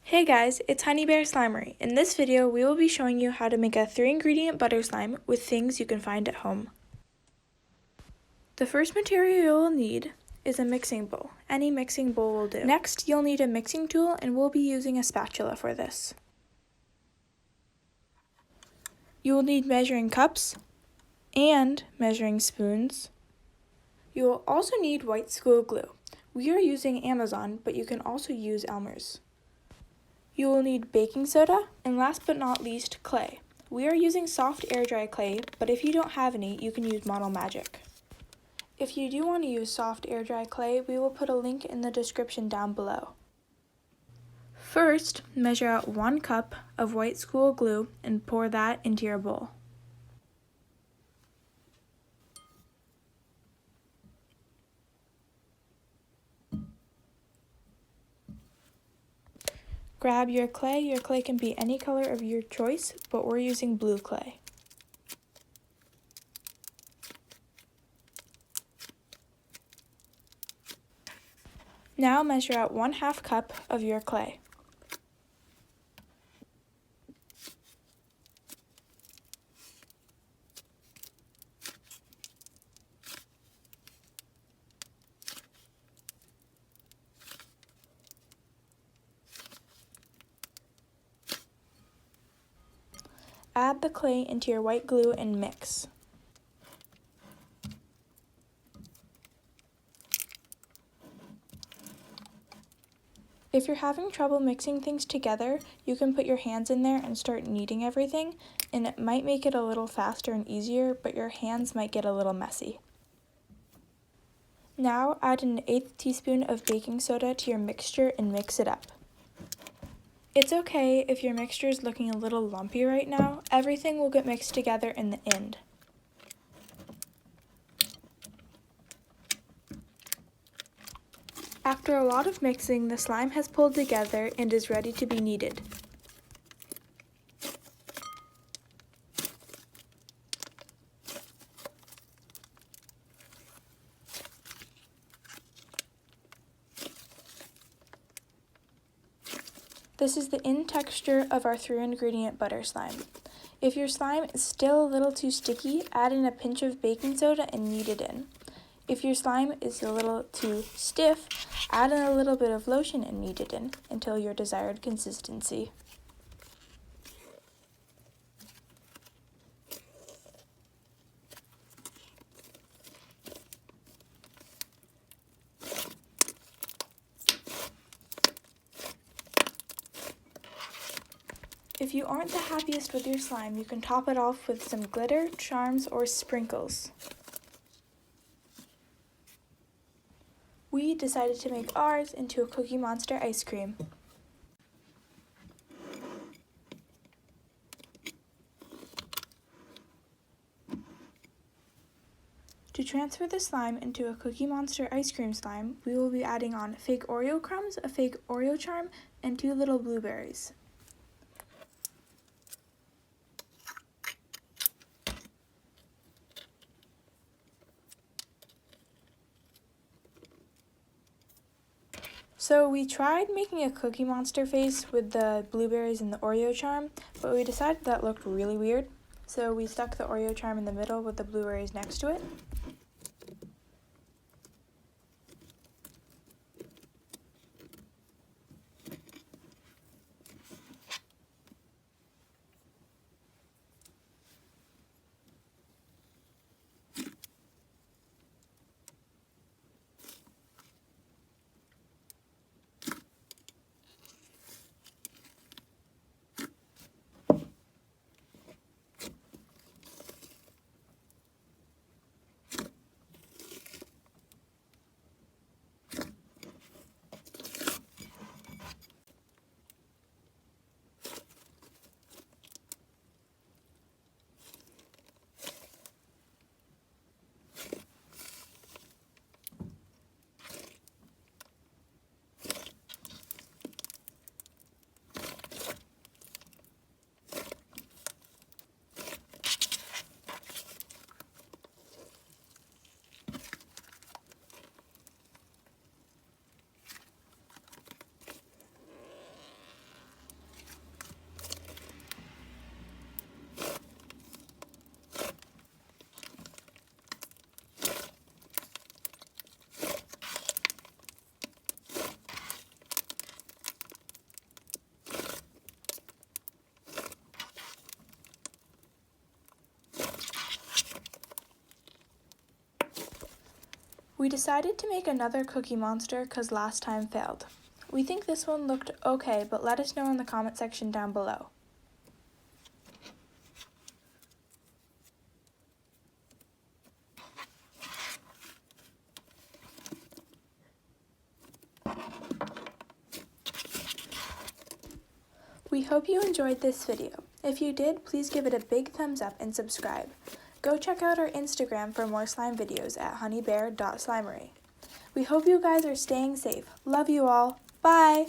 Hey guys, it's Honey Bear Slimery. In this video, we will be showing you how to make a 3-ingredient butter slime with things you can find at home. The first material you'll need is a mixing bowl. Any mixing bowl will do. Next, you'll need a mixing tool, and we'll be using a spatula for this. You will need measuring cups and measuring spoons. You will also need white school glue. We are using Amazon, but you can also use Elmer's. You will need baking soda, and last but not least, clay. We are using soft air-dry clay, but if you don't have any, you can use Model Magic. If you do want to use soft air-dry clay, we will put a link in the description down below. First, measure out 1 cup of white school glue and pour that into your bowl. Grab your clay. Your clay can be any color of your choice, but we're using blue clay. Now measure out 1/2 cup of your clay. Add the clay into your white glue and mix. If you're having trouble mixing things together, you can put your hands in there and start kneading everything, and it might make it a little faster and easier, but your hands might get a little messy. Now add an 1/8 teaspoon of baking soda to your mixture and mix it up. It's okay if your mixture is looking a little lumpy right now. Everything will get mixed together in the end. After a lot of mixing, the slime has pulled together and is ready to be kneaded. This is the end texture of our 3-ingredient butter slime. If your slime is still a little too sticky, add in a pinch of baking soda and knead it in. If your slime is a little too stiff, add in a little bit of lotion and knead it in until your desired consistency. If you aren't the happiest with your slime, you can top it off with some glitter, charms, or sprinkles. We decided to make ours into a Cookie Monster ice cream. To transfer the slime into a Cookie Monster ice cream slime, we will be adding on fake Oreo crumbs, a fake Oreo charm, and 2 little blueberries. So we tried making a Cookie Monster face with the blueberries and the Oreo charm, but we decided that looked really weird. So we stuck the Oreo charm in the middle with the blueberries next to it. We decided to make another Cookie Monster because last time failed. We think this one looked okay, but let us know in the comment section down below. We hope you enjoyed this video. If you did, please give it a big thumbs up and subscribe. Go check out our Instagram for more slime videos at honeybear.slimery. We hope you guys are staying safe. Love you all. Bye!